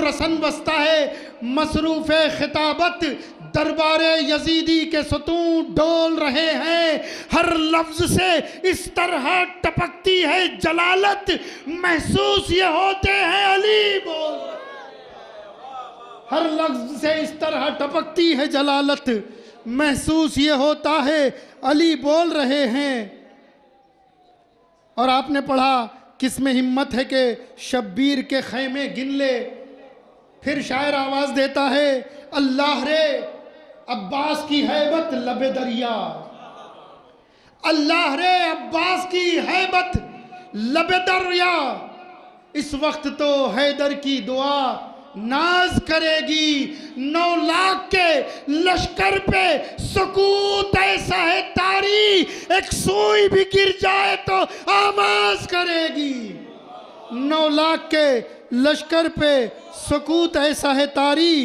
रसन बसता है मसरूफ़ खिताबत दरबारे यजीदी के सतूं डोल रहे हैं। हर लफ्ज से इस तरह टपकती है जलालत, महसूस ये होते हैं अली बोल। हर लफ्ज से इस तरह टपकती है जलालत, महसूस ये होता है अली बोल रहे हैं। और आपने पढ़ा किसमें हिम्मत है कि शब्बीर के खैमे गिन ले। फिर शायर आवाज देता है, अल्लाह रे अब्बास की हैबत लबे दरिया, अल्लाह रे अब्बास की हैबत लबे दरिया। इस वक्त तो हैदर की दुआ नाज करेगी, 9 लाख के लश्कर पे सुकूत ऐसा है तारी, एक सुई भी गिर जाए तो आवाज करेगी। 9 लाख के लश्कर पे सुकूत ऐसा है तारी,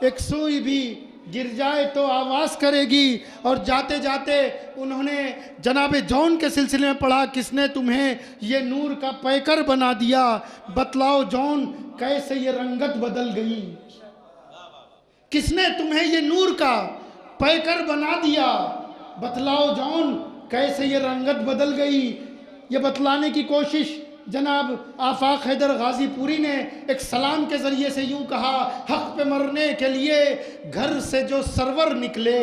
एक सुई भी गिर जाए तो आवाज़ करेगी। और जाते जाते उन्होंने जनाब जॉन के सिलसिले में पढ़ा, किसने तुम्हें ये नूर का पैकर बना दिया, बतलाओ जॉन कैसे ये रंगत बदल गई। किसने तुम्हें ये नूर का पैकर बना दिया, बतलाओ जॉन कैसे ये रंगत बदल गई। ये बतलाने की कोशिश जनाब आफाक हैदर गाजीपुरी ने एक सलाम के ज़रिए से यूँ कहा, हक़ पे मरने के लिए घर से जो सरवर निकले,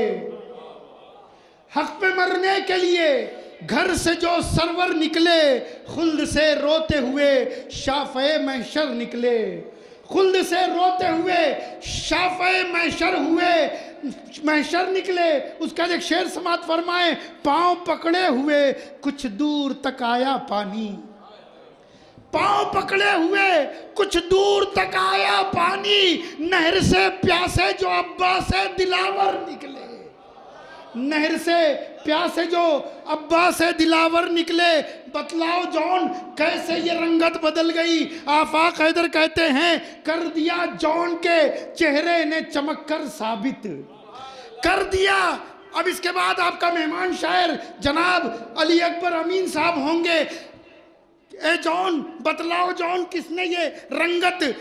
हक़ पे मरने के लिए घर से जो सरवर निकले, खुल्द से रोते हुए शाफ़े महशर निकले, खुल्द से रोते हुए शाफ़े महशर हुए, महशर निकले। उसका एक शेर समात फरमाए, पाँव पकड़े हुए कुछ दूर तक आया पानी, पाँव पकड़े हुए कुछ दूर तक आया पानी, नहर से प्यासे जो अब्बा से दिलावर निकले, नहर से प्यासे जो अब्बा से दिलावर निकले। बतलाओ जॉन कैसे ये रंगत बदल गई। आफाक हैदर कहते हैं, कर दिया जॉन के चेहरे ने चमक कर साबित कर दिया। अब इसके बाद आपका मेहमान शायर जनाब अली अकबर अमीन साहब होंगे। ए जॉन, बतलाओ जॉन किसने ये रंगत,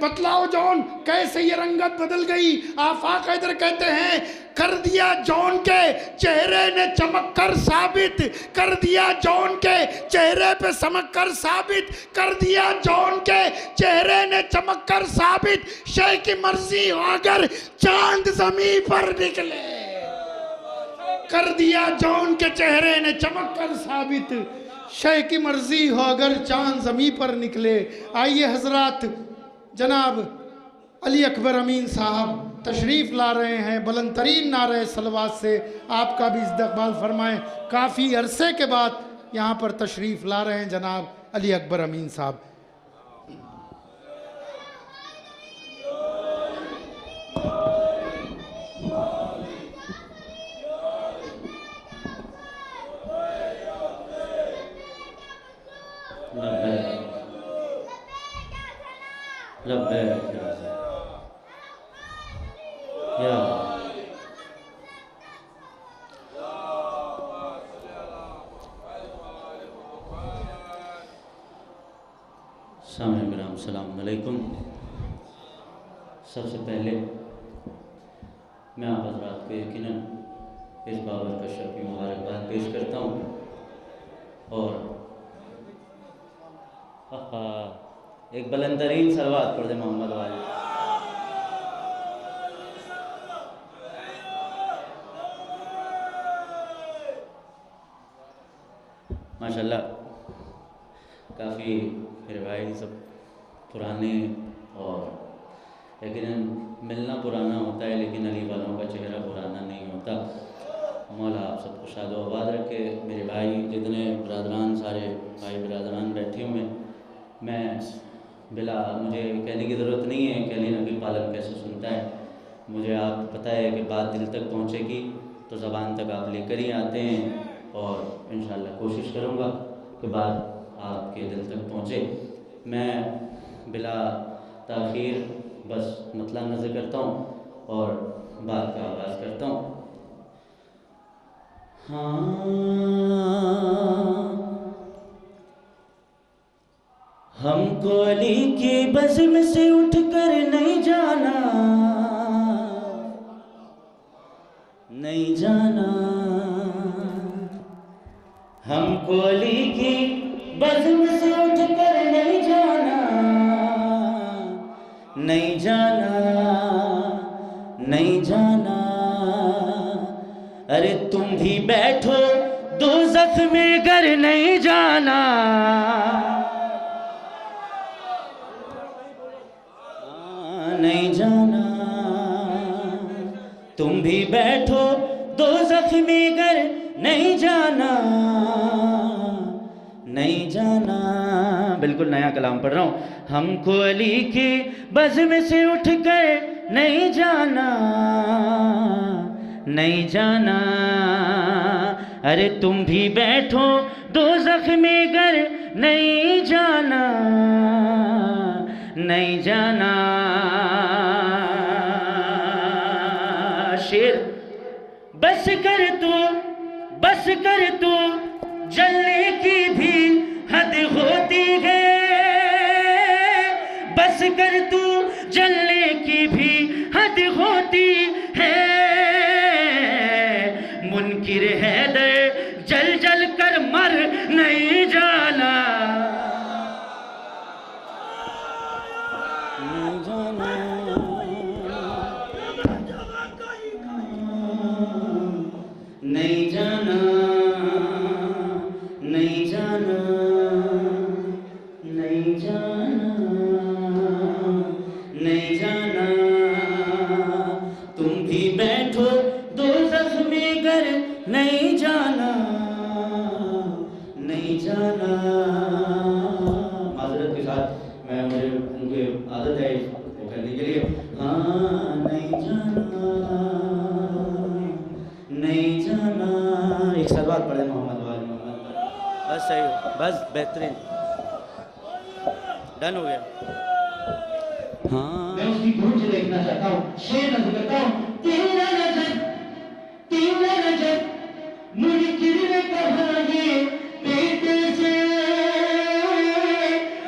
बतलाओ जॉन कैसे ये रंगत बदल गई। आफाक हैदर कहते हैं, कर दिया जॉन के चेहरे ने चमक कर साबित, कर दिया जॉन के चेहरे पे चमक कर साबित, कर दिया जॉन के चेहरे ने चमक कर साबित, शेख की मर्जी हो अगर चांद ज़मीं पर निकले, कर दिया जॉन के चेहरे ने चमक कर साबित, शेख की मर्जी हो अगर चांद ज़मीं पर निकले। आइए हजरात, जनाब अली अकबर अमीन साहब तशरीफ़ ला रहे हैं, बुलंद तरीन नारे सलवात से आपका भी इस्तकबाल फरमाएं। काफ़ी अरसे के बाद यहाँ पर तशरीफ़ ला रहे हैं जनाब अली अकबर अमीन साहब। अस्सलाम वालेकुम। सबसे पहले मैं आप हज़रात को यकीनन इस बाबर कश्यप की मुबारकबाद पेश करता हूँ। और एक बुलंदतरीन सलवात पढ़ दे मोहम्मद वाले। माशाल्लाह, काफ़ी मेरे भाई सब पुराने, और यकीनन मिलना पुराना होता है लेकिन अली वालों का चेहरा पुराना नहीं होता। मौला आप सबको शाद व आबाद रखे। मेरे भाई जितने बरादरान, सारे भाई बरादरान बैठे हुए हैं, मैं बिला मुझे कहने की ज़रूरत नहीं है कि अली नबी पालन कैसे सुनता है। मुझे आप पता है कि बात दिल तक पहुँचेगी तो ज़बान तक आप लेकर ही आते हैं, और इंशाअल्लाह कोशिश करूँगा कि बात आपके दिल तक पहुँचे। मैं बिला ताख़ीर बस मतला नज़र करता हूँ और बात का आगाज़ करता हूँ। हाँ हमको अली की बज़्म से उठकर नहीं जाना, नहीं जाना। हमको अली की बज़्म से उठकर नहीं जाना, नहीं जाना, नहीं जाना। अरे तुम भी बैठो दोज़ख में गर नहीं जाना, नहीं जाना। तुम भी बैठो दोज़ख में गर नहीं जाना, नहीं जाना। बिल्कुल नया कलाम पढ़ रहा हूँ। हमको अली की बज़्म से उठकर नहीं जाना, नहीं जाना। अरे तुम भी बैठो दोज़ख में गर नहीं जाना, नहीं जाना। शेर बस कर तू, बस कर तू, जलने की भी हद होती है। बस कर तू, जलने की भी हद होती है। मुनकिर हैदर जल जल कर मर नहीं जाना, नहीं जाना, नहीं जाना, नहीं जाना, नहीं जाना, नहीं जाना। तुम भी बैठो दोज़ख में गर नहीं जाना, नहीं जाना। माज़रत के साथ मुझे आदत है वो करने के लिए। हाँ, नहीं जाना, नहीं जाना। एक सलवात पढ़े मोहम्मद वाले मोहम्मद पर। बस सही हो, बस बेहतरीन, डन हो गया। हाँ, मैं उसकी गूंज देखना चाहता हूँ। शेर नज़र करता हूँ। तेरा नजर, तेरा नजर, मुनकिर ने कहा ये बेटे से।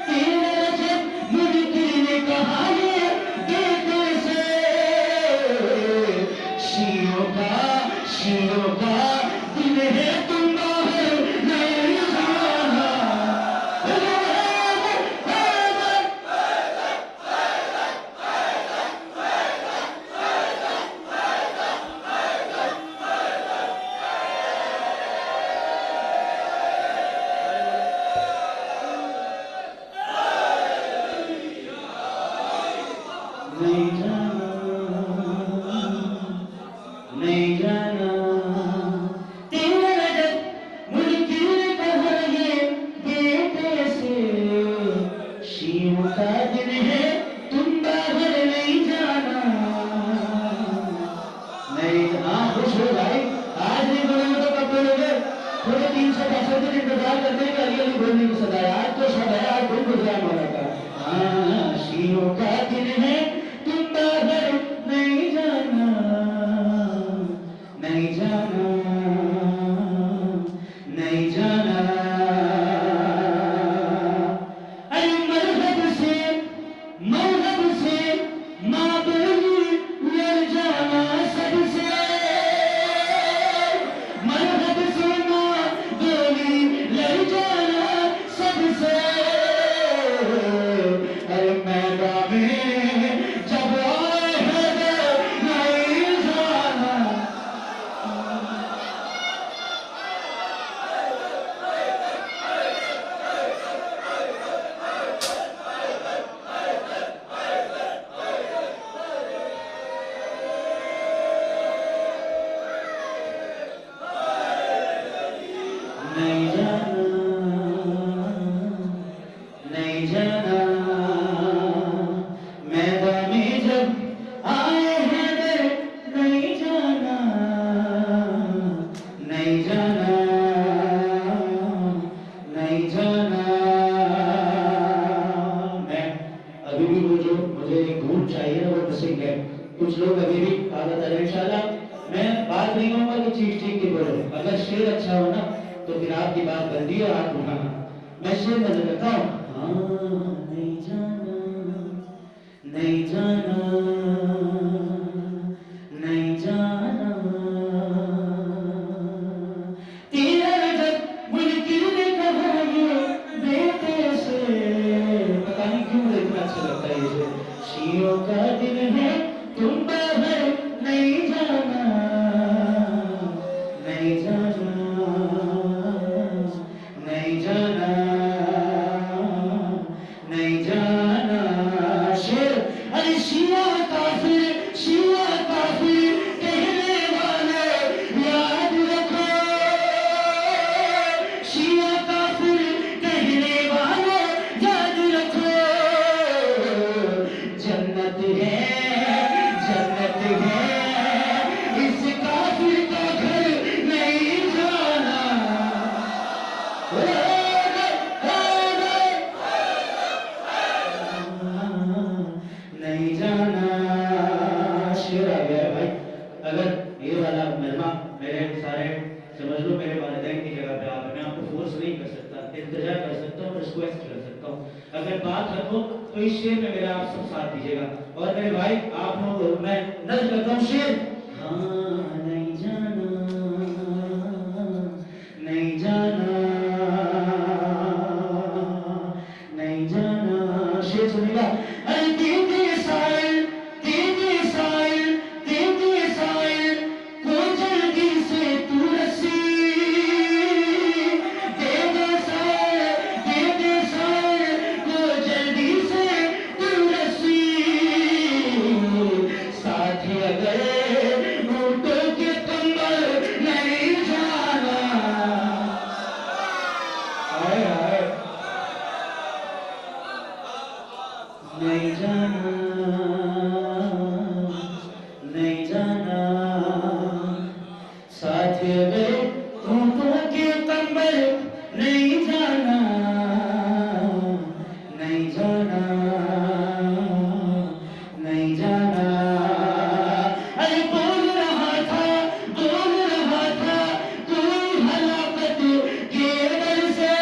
तेरा नजर, मुनकिर ने कहा ये बेटे से। शीरों का दिल है, तुम बाहर नहीं जाना। नहीं जाना, नहीं जाना। तेरा नजर मुनकिर ने कहा ये बेटे से। शीरों का दिन है, तुम बाहर नहीं जाना। नहीं, हाँ खुश हो भाई। आज नहीं बोलेंगे तो कब बोलोगे? थोड़े 365 दिन इंतजार करने का अली अली बोलने की सदा है। आज तो सब है, आज दिन गुजरा मौला का। हाँ, शीरों का दिन है, तुम बाहर नहीं जाना, नहीं जाना, नहीं जाना। अरे मरहब से माँ बोली लड़ जाना सबसे। मरहब से माँ बोली लड़ जाना सबसे। अरे मैदान में जब आए हैदर नहीं जाना। नहीं जाना, नहीं जाना। मैदान में जब आए हैदर नहीं जाना, नहीं जाना, नहीं जाना। मैं अभी भी वो जो मुझे एक घूट चाहिए ना वो मिसिंग है। कुछ लोग अभी भी आदत है। इंशाल्लाह मैं बात नहीं कहूँगा कि चीज ठीक की बोलो। अगर शेर अच्छा हो ना तो फिर आपकी बात बनती है, हाथ उठाना। मैं शेर नजर रखता हूँ। हाँ, अच्छा लगता है ये। शीयों का दिल है तुम बाहर नहीं जाना, नहीं जाना, नहीं जाना, नहीं जाना। शेर अरे शिया काफिर कहने वाले याद रखो, शिया काफिर कहने वाले याद रखो, जन्नत है इस काफिर का घर नहीं जाना। नहीं जाना। शेर आ गया है भाई। अगर ये वाला मजमा मेरे सारे समझ लो मेरे वालिदैन की जगह पे आप, मैं आपको फोर्स नहीं कर सकता, इंतजार कर सकता हूँ, रिक्वेस्ट कर सकता हूँ। अगर बात रखो तो इस शेर में मेरा आप सब साथ दीजिएगा। और मेरे भाई आप लोग मैं नज़्म करता हूँ शेर। हाँ नहीं जाना, नहीं जाना, नहीं जाना। शेर सुनेगा। अरे दीदी साइल को जल्दी से तू रसी, दीदी साइल को जल्दी से तू रसी, साथ अगर घूंटों के कंबल नहीं जाना। हाय हाय नहीं जाना, नहीं जाना, साथ अगर घूंटों के कंबल नहीं जाना, नहीं जाना, नहीं जाना। अरे बोल रहा था कोई हलाकत के डर से,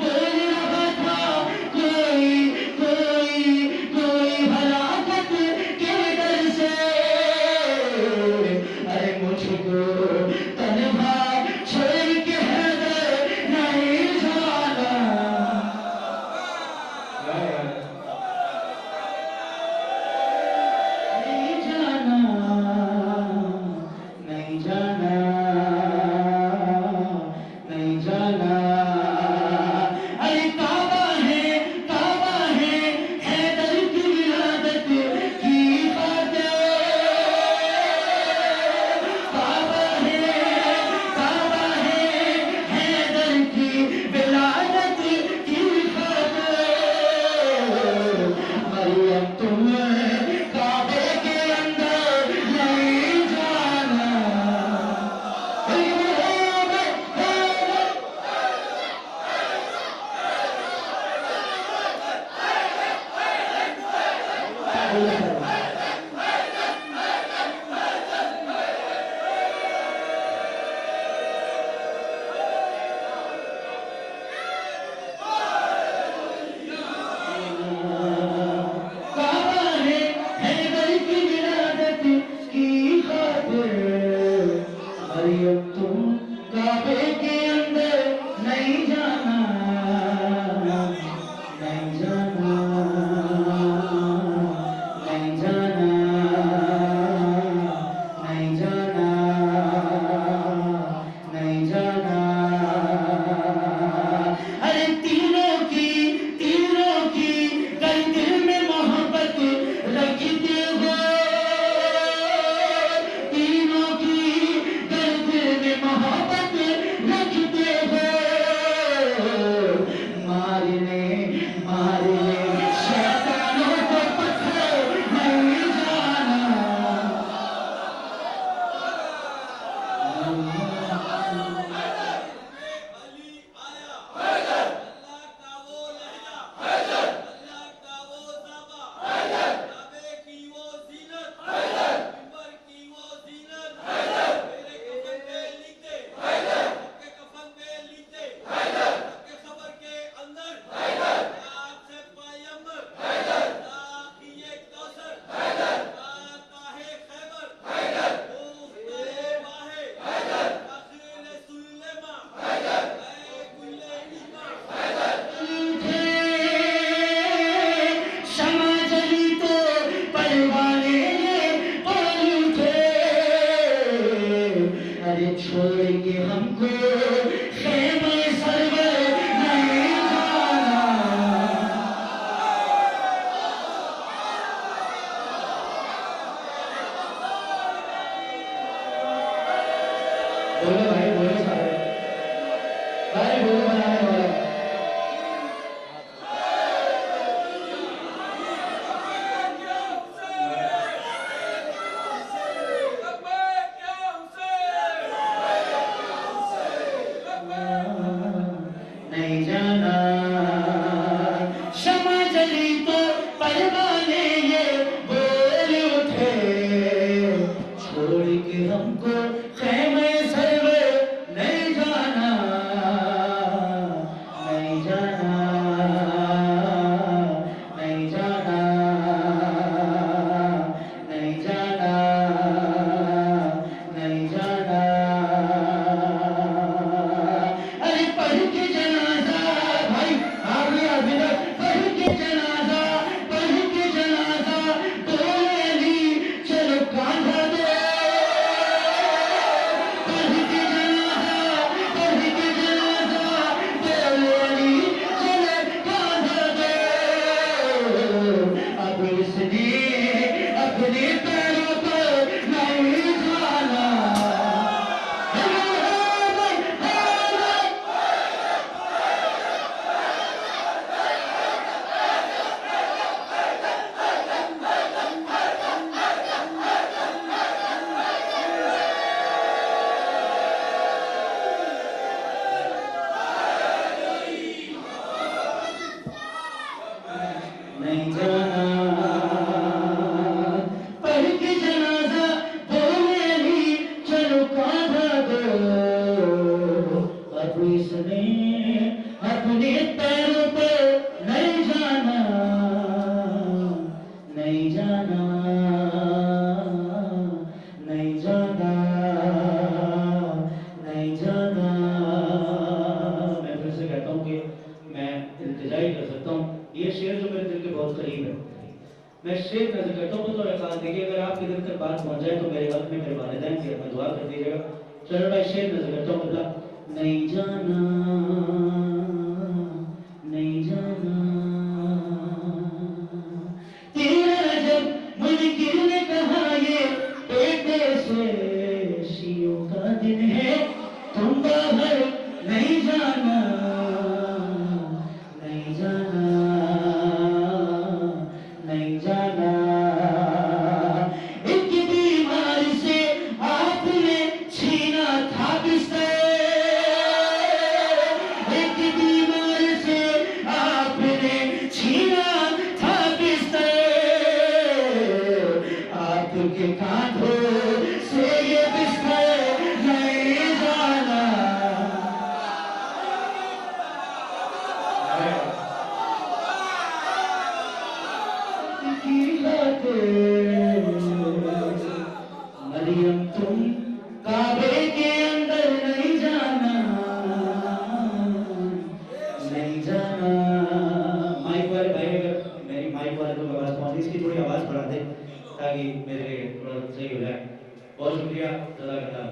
बोल रहा था कोई हलाकत के डर से। अरे मुझको तन्हा छोड़ के हैदर नहीं जाना। नहीं जाना, नहीं जाना, नहीं जाना। अरे काबा है हैदर की विलादत की खातिर, काबा है हैदर की विलादत की खातिर। मरियम तुम काबे के अंदर नहीं जाना। काबा है हैदर की विलादत की खातिर, मरियम तुम काबे के अंदर नहीं जाना, नहीं जाना, नहीं परवाने ये बोल उठे, छोड़ के हमको ख़ैमे सर्वे नहीं जाना, नहीं जाना, नहीं जाना, नहीं जाना, नहीं जाना। अरे पढ़ के जनाजा भाई आगे अभी तक पढ़ के जनाजा, पढ़ के जनाजा बोले अली चलो कांधा दो, पढ़ के जनाजा, पढ़ के जनाजा बोले अली चलो कांधा दो। अब इसने अपने पैरों पर नहीं जाना। नहीं जाना, पढ़ के जनाजा बोले अली चलो कांधा दो। अब इसने अपने पैरों पर नहीं जाना, नहीं जाना, नहीं जाना, नहीं जाना। मैं फिर से कहता हूँ कि मैं इल्तिजा ही कर सकता हूँ। ये शेर जो मेरे दिल के बहुत करीब है, मैं शेर नजर करता हूँ तो खास देखिए, अगर आपके दिल तक बात पहुंच जाए तो मेरे हक में मेरे वालिदैन के हक में दुआ कर दीजिएगा। चलो मैं शेर नजर करता हूँ, मतलब नहीं जाना, नहीं जाना। तेरा जब मुनकिर ने कहा ये पेटे से शियों का दिन है, तुम बाहर नहीं जाना, नहीं जाना, नहीं जाना। एक बीमार से आपने छीना था बिस्तर, एक बीमार से आपने छीना था बिस्तर, आपके कांधों से ये बिस्तर नहीं जाना। मरियम तुम काबे के अंदर नहीं जाना, नहीं जाना। माइक वाले भाई अगर मेरी माइक वाले लोग आवाज पहुंची, इसकी थोड़ी आवाज बढ़ा दे ताकि मेरे लिए थोड़ा सही हो जाए। बहुत शुक्रिया, जज़ाकल्लाह।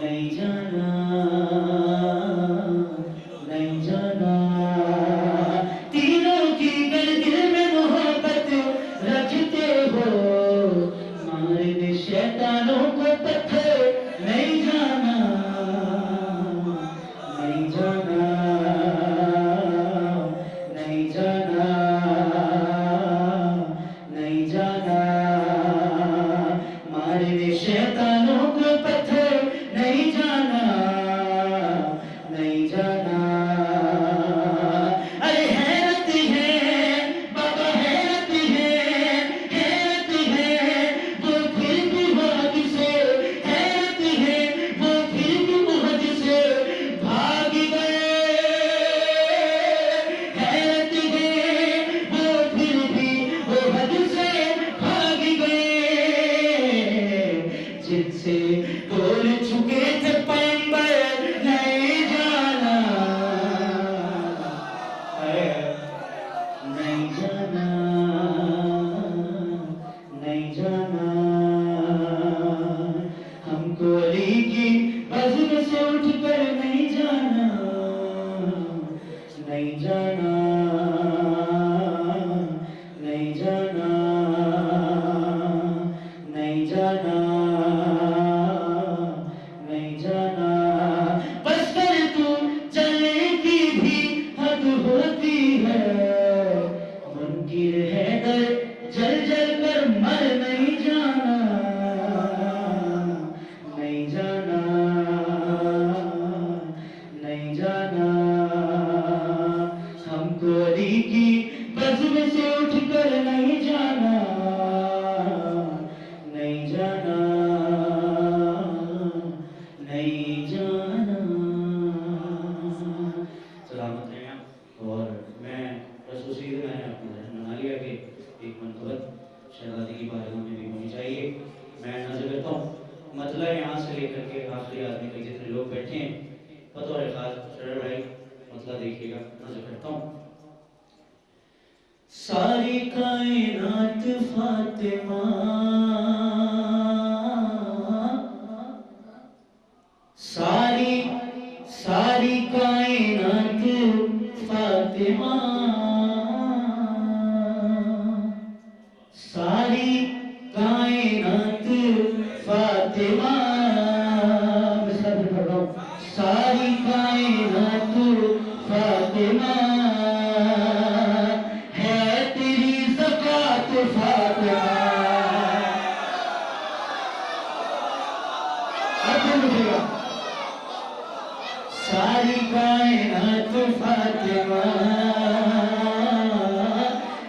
नहीं जाना, नहीं जाना। तीनों की दिल में मोहब्बत रखते हो, मारने शैतानों को पत्थर नहीं जाना, नहीं जाना, नहीं जाना, नहीं जाना। मारने शैतानों को पत्थर नहीं जाना, नहीं जाना। अरे हैरत है बाबा, हैरत है वो फिर भी वहद से, हैरत है वो फिर भी वहद से भाग गए, हैरत है वो फिर भी वहद से भाग गए, जिनसे बोल चुके थे पैगंबर नहीं जाना, नहीं जाना, नहीं जाना। हमको अली की बज़्म से उठकर नहीं जाना, नहीं जाना, नहीं जाना, नहीं जाना, नहीं जाना। बस कर तू चलने की भी हद होती है, मुनकिर है दर जल जल कर मर नहीं जाना, नहीं जाना, नहीं जाना। हमको अली की बज़्म से उठकर नहीं एक मनकबत शहजादी की बारगाह में भी होनी चाहिए। मैं नजर करता हूँ मतलब यहाँ से लेकर के आखिरी आदमी तक जितने लोग बैठे हैं बतौर खास शरर भाई मतलब देखिएगा, नजर करता हूँ। सारी कायनात फातिमा, सारी सारी कायनात फातिमा, सारी कायनात फातिमा, मैं सब पढ़ रहा हूँ। सारी कायनात फातिमा है तेरी ज़कात फातिमा। सारी कायनात फातिमा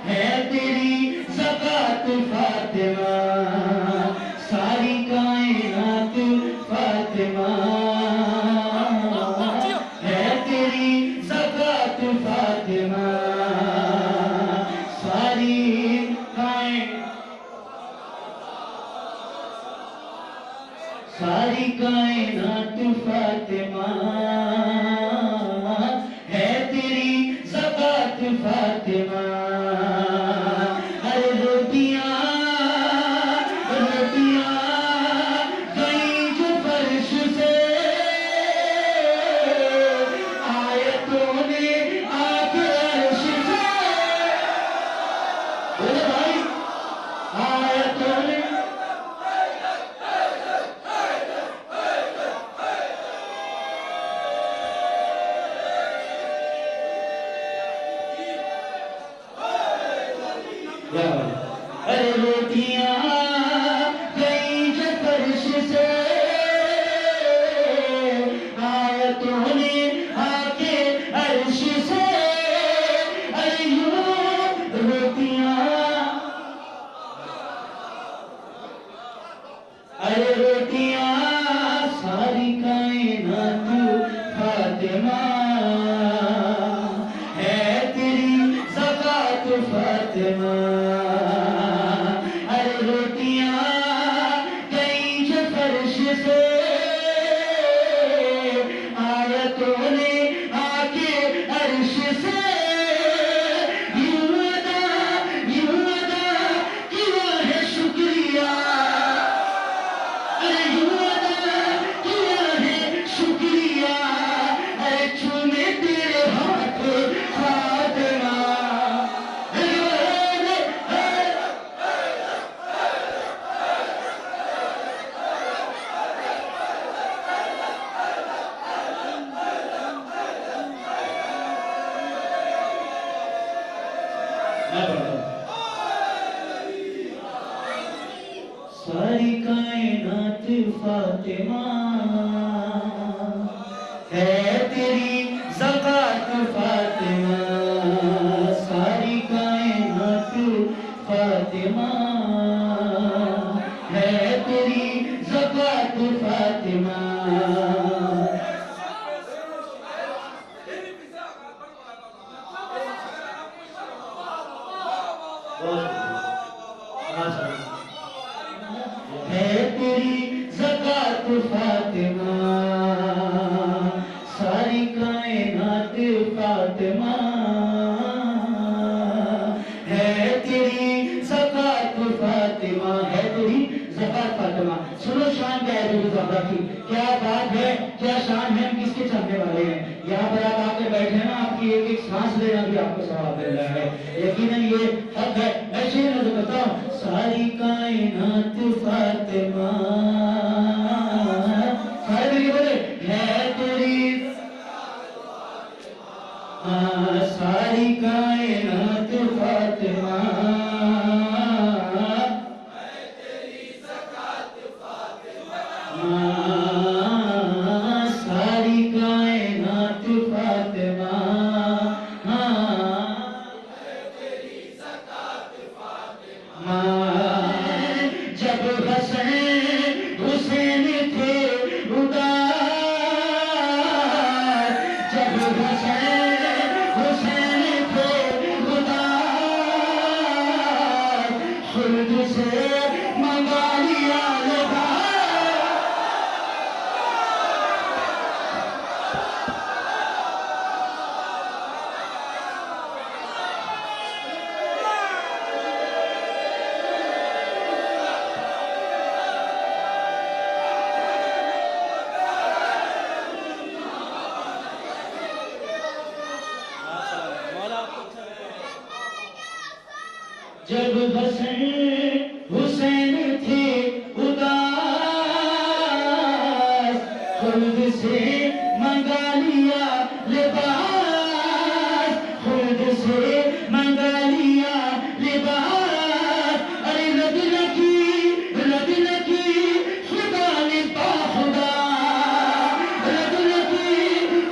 है तेरी ज़कात फातिमा, सारी कायनात फातिमा है तेरी ज़कात फातिमा, सारी सारी कायनात फातिमा है तेरी ज़कात फातिमा। अरे रोटियां रोटियां गई जो फर्श से, आयतों ने आके अर्श से, बोले भाई आयतों ने अरे रोटियां गई जो फर्श से, आयतों ने आके अर्श से, अरे यूं रोटियां, अरे रोटियां सारी कायनात फातिमा है तेरी ज़कात फातिमा। अरे रोटियां गई जो फर्श से, आयतों ने आके अर्श से, यूं अदा किया है शुक्रिया, अरे यूं अदा किया है शुक्रिया, अरे चूमे तेरे हाथ फातिमा। सारी कायनात फातिमा है तेरी ज़कात फातिमा, सारी कायनात फातिमा है तेरी ज़कात फातिमा। है तेरी ज़कात फातिमा, सारी कायनात फातिमा है तेरी ज़कात फातिमा, है तेरी ज़कात फातिमा। सुनो शान क्या है तेरी ज़कात की, क्या बात है, क्या शान है, हम किसके चाहने वाले हैं। यहाँ पर आप आके बैठे ना, आपकी एक एक सांस लेना भी आपको सवाब मिल रहा है, यकीनन ये हक है। मैं शेर नजर बताऊं, सारी कायनात फातिमा, सारे मिलके बोले है तेरी, सारी कायनात फातिमा, सारी कायनात फातिमा, जब हुसैन थे उदार, जब हुसैन थे उदार, खुद से मंगा लिया लिबास। जब हसन हुसैन थे उदास, खुद से मंगा लिया लिबास, खुद से मंगा लिया लिबास। अरे रद लगी खुदा ने बाखुदा, रद लगी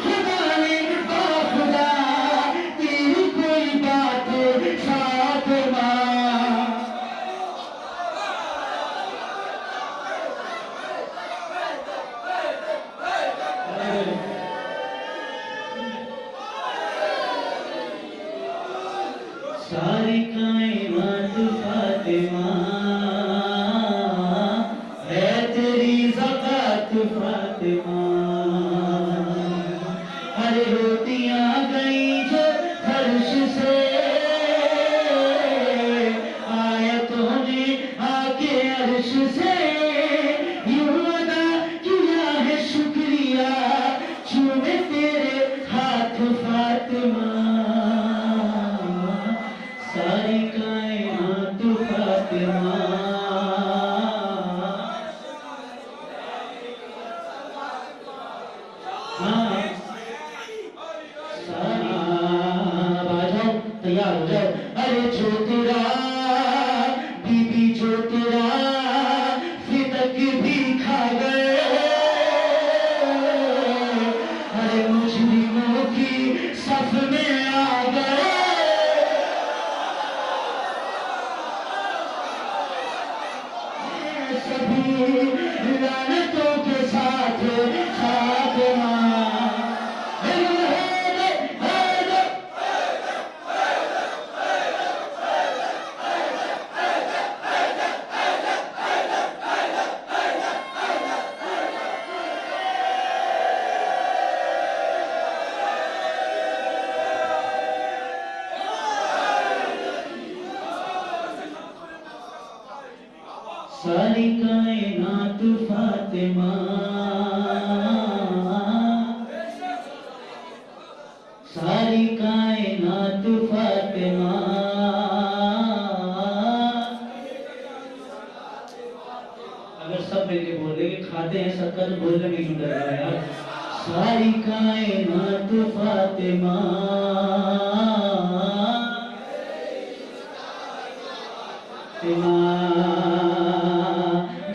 खुदा ने बाखुदा, तेरी कोई बात साथ सारी कायनात फातिमा है तेरी ज़कात फातिमा। अरे रोटियां गई जो फर्श से, आयतों ने आके अर्श से, यूं अदा किया है शुक्रिया, चूमे तेरे हाथ फातिमा। सारी कायनात फातिमा, हाँ सारी, आ जाओ तैयार हो जाओ। अरे जो तेरा बीबी जो तेरा फितक भी खा गए, अरे मुजरिमों की सफ में आ गए। सभी लानतों के साथ फातिमा। सारी कायनात फातिमा, सारी कायनात फातिमा। अगर सब मिलके बोल रहे कि खाते हैं सबका, तो बोलने में क्यों डर रहा है यार। सारी कायनात फातिमा,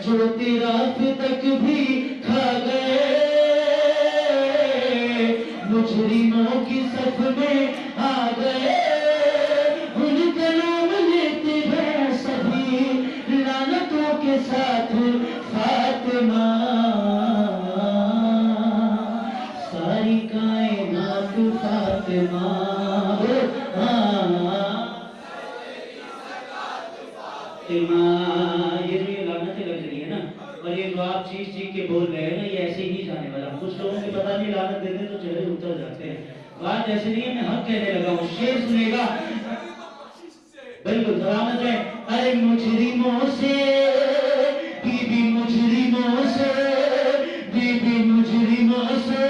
जो तेरा फितक भी खा गए, मुजरिमों की सफ में आ गए। उनका नाम लेते हैं सभी लानतों के साथ फातिमा। सारी कायनात फातिमा, ये जो ये लानतें लग रही है ना, और ये जो आप चीख चीख के बोल रहे हैं ना, ये ऐसे ही जाने वाला। कुछ लोगों की पता नहीं लानत देते तो चेहरे उतर जाते हैं। बात ऐसे नहीं है, मैं हक कहने लगा हूँ। शेर सुनेगा बिल्कुल सलामत है। अरे मुजरिमों से बीबी, मुजरिमों से बीबी, मुजरिमों से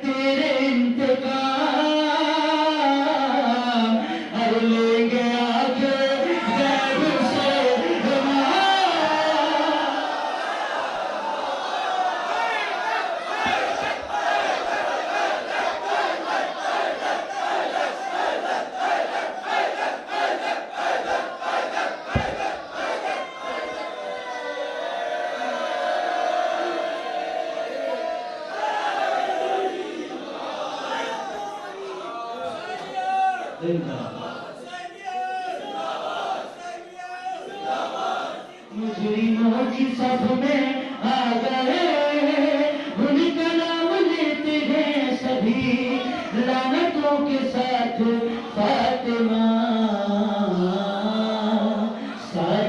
तेरे इंतकाम, अरे लेंगे आके गैब से मुजरिमों की सफ में आ गए। उनका नाम लेते हैं सभी लानतों के साथ फातिमा। सारी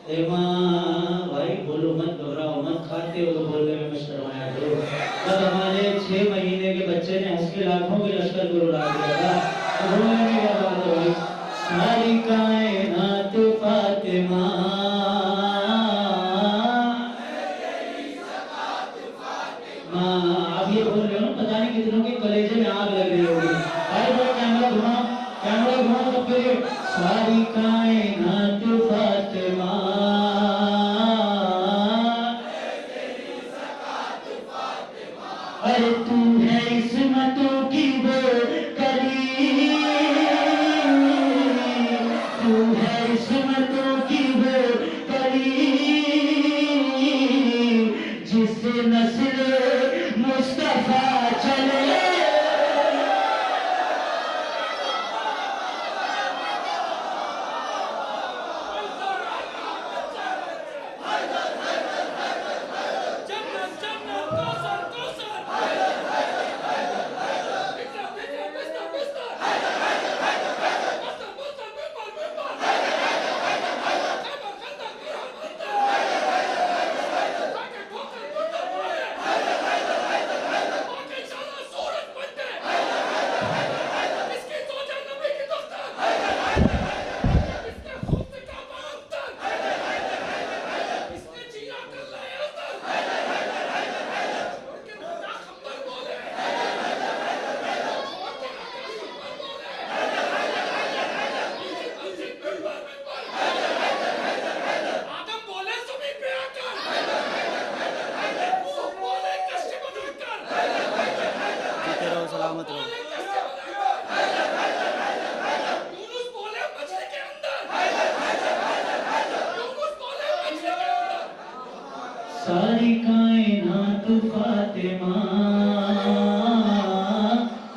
ए माँ भाई बोलो मत, घबराओ मत, खाते हो तो बोलने में मत शर्माया करो। कल हमारे 6 महीने के बच्चे ने हंस के लाखों के लश्कर को उड़ा दिया था, तो बोलने में क्या बात है भाई। सारी कायनात फातिमा, आप ये बोल रहे हो ना, पता नहीं कितनों के कलेजे में आग लग रही होगी। भाई बोलो कैमरा घुमाओ, कैमरा घुमाओ सब पे। सारी कायनात फातिमा, अरे तू है इस्मतों की वो कली, तू है इस्मतों की वो कली, जिससे नस्ल मुस्तफा चले। सलामत रहो। सारी कायनात फातिमा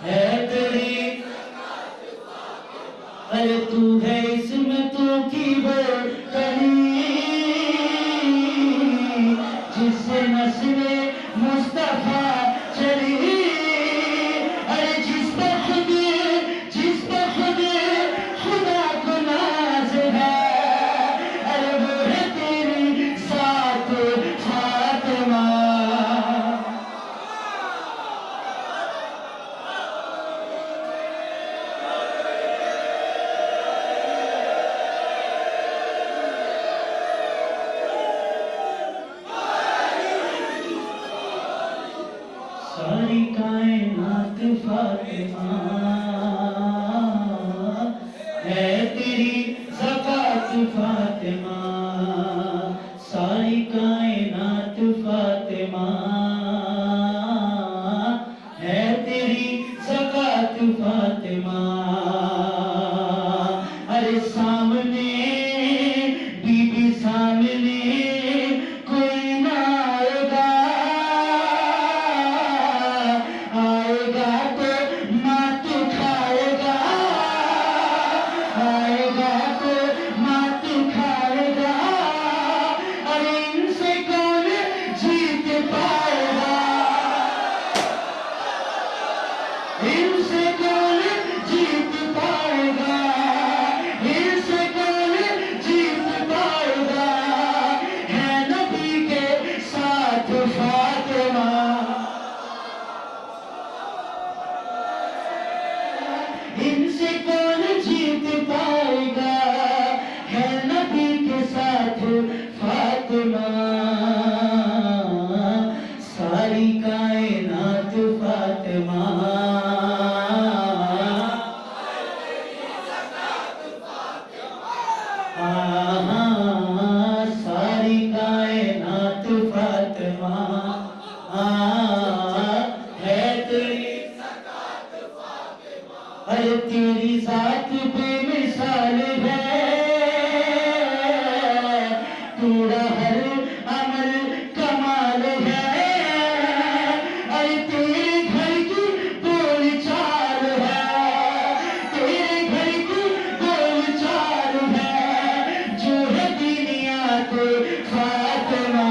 है तेरी, अरे तू है इस्मतों की वो कली, जिससे नस्ल मुस्तफा चली। अरे जिस पे खुद खुदा को नाज है, अरे वो है तेरी साथ फातिमा। सारी कायनात फातिमा है तेरी ज़कात फातिमा, सारी कायनात फातिमा है तेरी ज़कात फातिमा। अरे सामने बीबी सामने कोई ना आएगा, आएगा तो मात खाएगा, आएगा तो मात खाएगा। अरे इनसे कौन जीत पाएगा, इनसे कौन जीत पाएगा, इनसे कौन जीत पाएगा। है नबी के साथ फातिमा, इनसे कौन जीत पाएगा। है नबी के साथ फातिमा, सारी कायनात फातिमा। सारी कायनात फातिमा है तेरी, अरे तेरी जात बेमिसाल है, तेरा हर अमल कमाल है। अरे तेरे घर की बोल चाल है, तेरे घर की बोल चाल है, जो है दुनिया को फातिमा।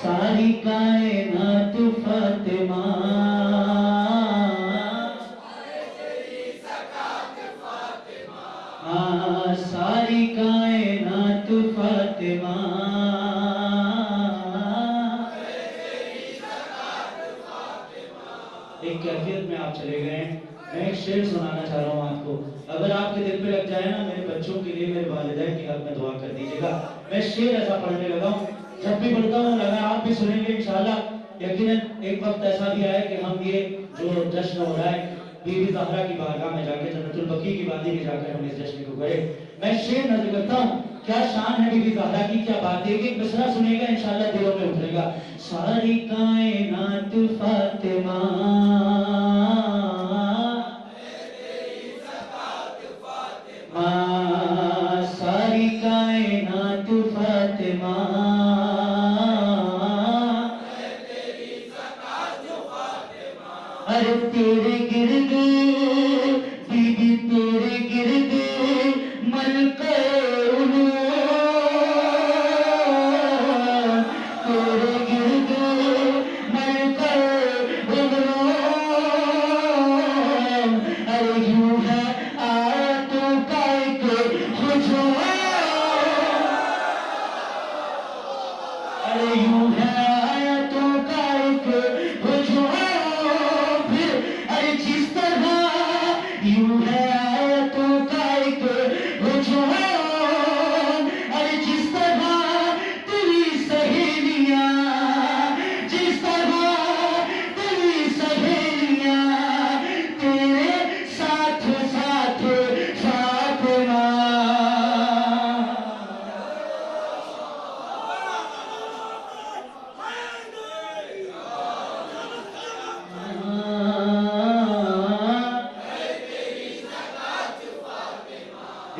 सारी कायनात फातिमा, सारी कायनात फातिमा, एक कैफियत में आप चले गए। मैं एक शेर सुनाना चाह रहा हूँ आपको, अगर आपके दिल पे लग जाए ना, मेरे बच्चों के लिए, मेरे वालिदैन के हक में दुआ कर दीजिएगा। मैं शेर ऐसा पढ़ने लगा हूँ, जब भी पढ़ता हूँ लगा आप भी सुनेंगे इंशाल्लाह। यकीनन एक वक्त ऐसा भी आए कि हम ये जो जश्न हो रहा है बीबी ज़हरा की बारगाह में जाके, जन्नतुल बकी की वादी में जाकर हम इस जश्न को करें। मैं शेर नज़र करता हूँ, क्या शान है बीबी ज़हरा की, क्या बात है। एक मिसरा सुनेगा इंशाल्लाह दिलों में उतरेगा। सारी कायनात फातिमा, सारी कायनात फातिमा, अरे तेरे गिर्द बीबी, तेरे गिर्द मलके उलू, तेरे गिर्द मलके उलू, अरे यूं है आयतों का एक हुजूम, अरे यूं है आयतों का एक हुजूम, यूं है आयतों का एक हुजूम, अरे जिस तरह तेरी सहेलियां, जिस तरह तेरी सहेलियां तेरे साथ साथ फातिमा।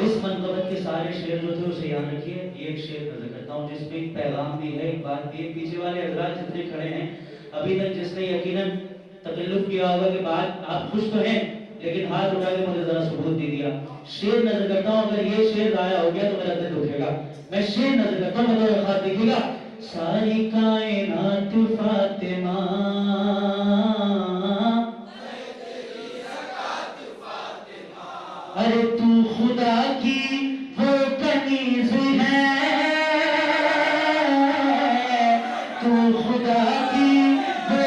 इस मनक़बत के सारे शेर जो थे उसे याद रखिए। ये एक शेर नजर करता हूँ जिसमें एक पैगाम भी है, एक बात भी है। पीछे वाले हजरात जितने खड़े हैं, अभी तक जिसने यकीनन तकल्लुफ किया होगा कि बात आप खुश तो हैं, लेकिन हाथ उठा के मुझे जरा सबूत दे दिया। शेर नजर करता हूँ, अगर ये शेर जाया हो गया तो मेरा दिल दुखेगा। मैं शेर नजर करता हूँ, मतलब खास देखिएगा। सारी कायनात फातिमा, अरे तू खुदा की वो कनीज है, तू खुदा की वो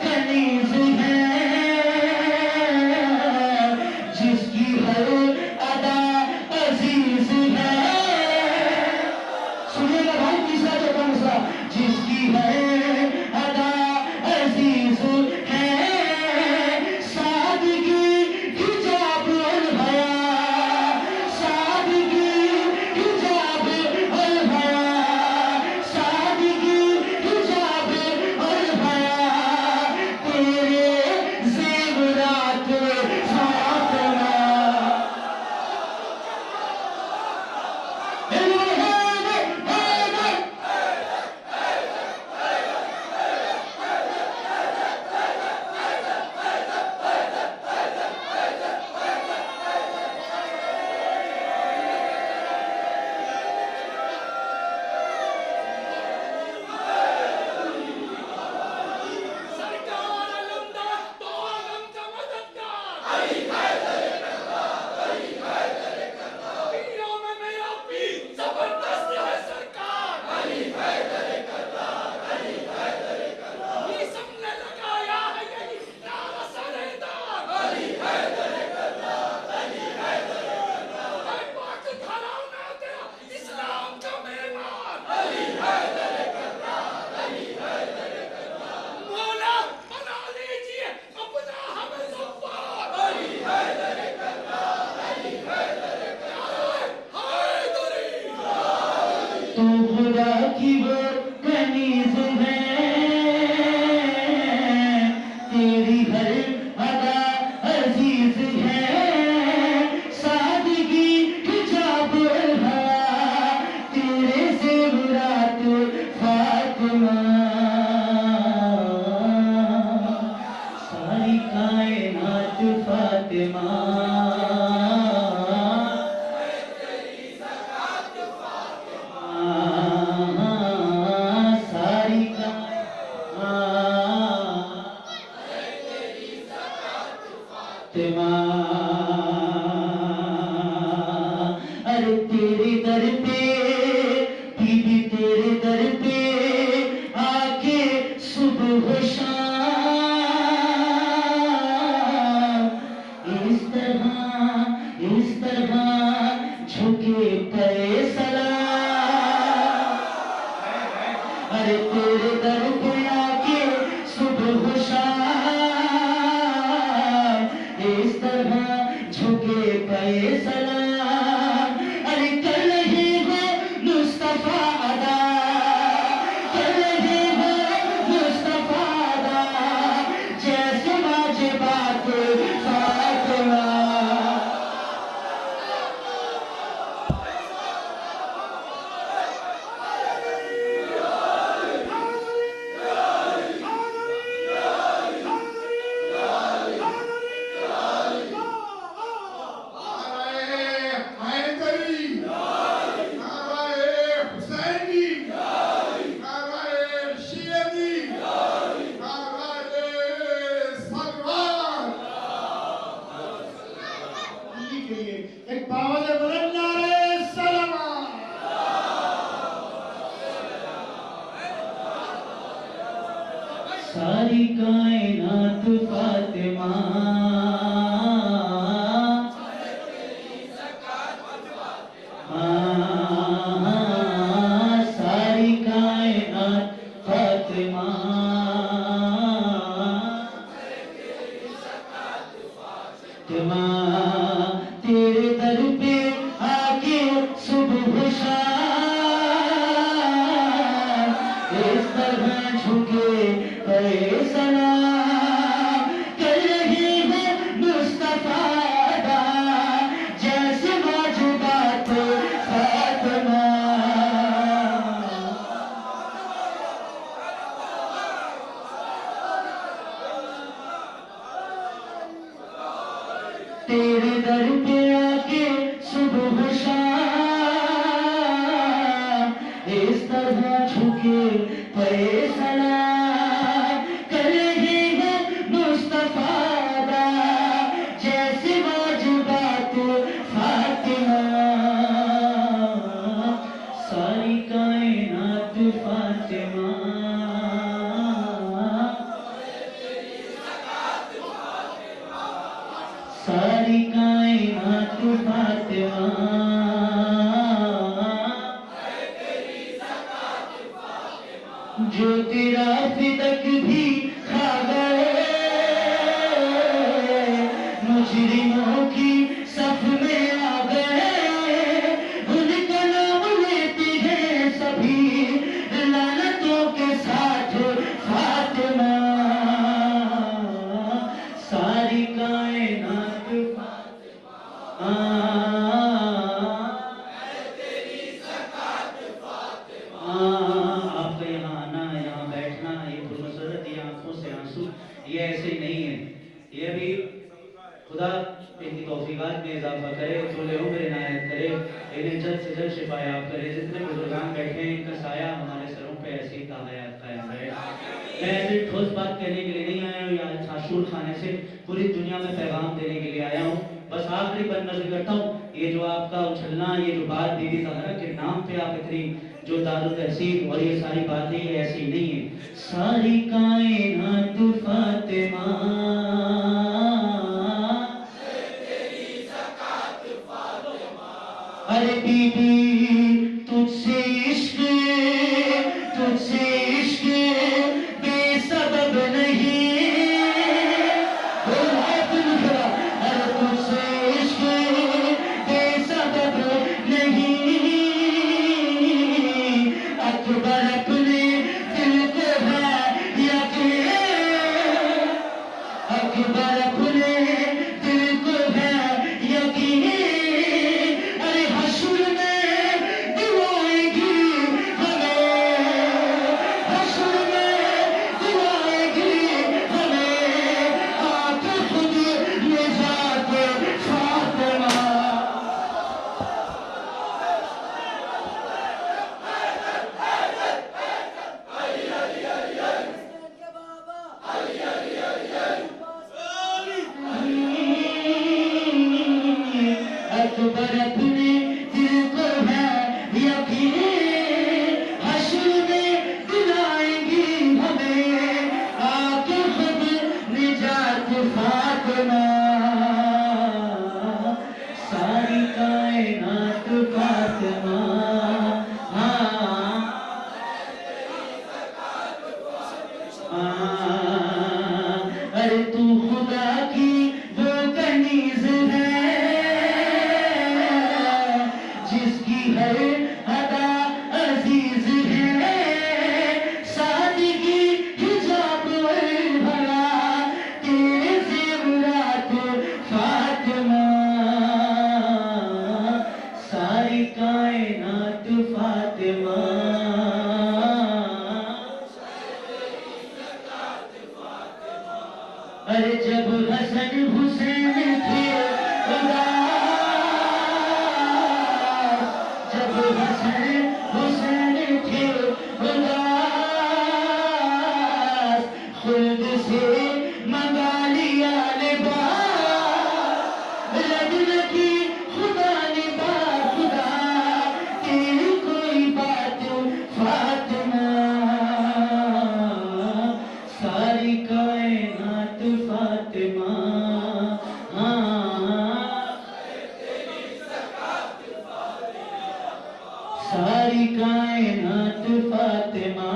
कनीज है, जिसकी हर अदा अजीज है। सुनिएगा भाई, तीसरा चौथा मिसरा, जिसकी हर अदा अजीज है, सादगी हिजाब और हया, सादगी हिजाब और हया, सादगी हिजाब और हया, तेरे ज़ेवरात फातिमा। सरकार अलमदा तो आलम का मददगार, पीरों में मेरा पीर जबरदस्त है सरकार, ये सबने लगाया है यही नारा सरेदार, है पाक घराना तेरा इस्लाम का मेहमान, मौला बना लीजिए अपना हमें ज़फ़्फ़ार, तू खुदा की वो कनीज है, तेरी हर अदा अजीज है, सादगी हिजाब और हया, तेरे ज़ेवरात फातिमा। सारी कायनात फातिमा, दर पे बीबी तेरे दर पे आके सुबह शाम इस तरह झुके पे सलाम। अरे तेरे दर पे आके सुबह शाम इस तरह झुके पे सलाम। अरे कर रहे हो मुस्तफा अदा, कर रहे हो मुस्तफा अदा, जैसे वाजिबात फातिमा। एक पावल बुलंद नारे सलामा। सारी कायनात फातिमा, हाँ, सारी कायनात फातिमा, तेरे दर पे आके सुबह शाम इस तरह झुके पे सलाम। कर रही है मुस्तफा अदा, जैसे वाजिबात फातिमा। तेरे दर पे आके सुबह शाम इस तरह झुके पे सलाम। कर रही है मुस्तफा अदा, जैसे वाजिबात फातिमा। सारी कायनात फातिमा, सारी कायनात फातिमा, जो तेरा फिदक भी खा गए मुजरिमों की सफ में आ गए। उनका नाम लेते हैं सभी लानतों के साथ फातिमा। सारी कायनात फातिमा, आपका यहाँ आना, यहाँ बैठना, ये खुदमसरत, ये आंखों से आंसू, ये ऐसे नहीं है। ये भी खुदा इनकी तौफीकात में इजाफा करे, तोले उम्र इनायत करे, इन्हें जल्द से जल्द शिफायाब करे। जितने बुजुर्गान बैठे हैं इनका साया हमारे सरों पे ऐसे ही ताहयात कायम रहे। मैं ऐसे ठोस बात कहने के लिए नहीं आया हूँ, या छाशूर खाने से पूरी दुनिया में पैगाम देने के लिए आया हूँ। बस आखिरी पर नजर करता हूँ, ये जो आपका उछलना, ये जो बात दीदी ज़हरा के नाम पे आप इतनी जो दारुल तहसीन और ये सारी बातें ये ऐसी नहीं है। सारी कायनात फातिमा, अरे बीबी तुझसे इश्क बेसबब नहीं। अरे तुझसे इश्क बेसबब नहीं। अकबर अपने दिल को है यकीन, अकबर अपने दिल को है यकीन। अरे हशर में दिलाएगी हमें, हशर में दिलाएगी हमें आके खुद निजात फातिमा। अकबर अपने दिल को है सारी कायनात फातिमा, अरे जब हसन हुसैन थे उदास, जब हसन हुसैन थे उदास, खुद से मंगा लिया लिबास, लग लगी खुदा ने खुदा तेरी कोई बात फातिमा, सारी कायनात फातिमा, सारी कायनात फातिमा,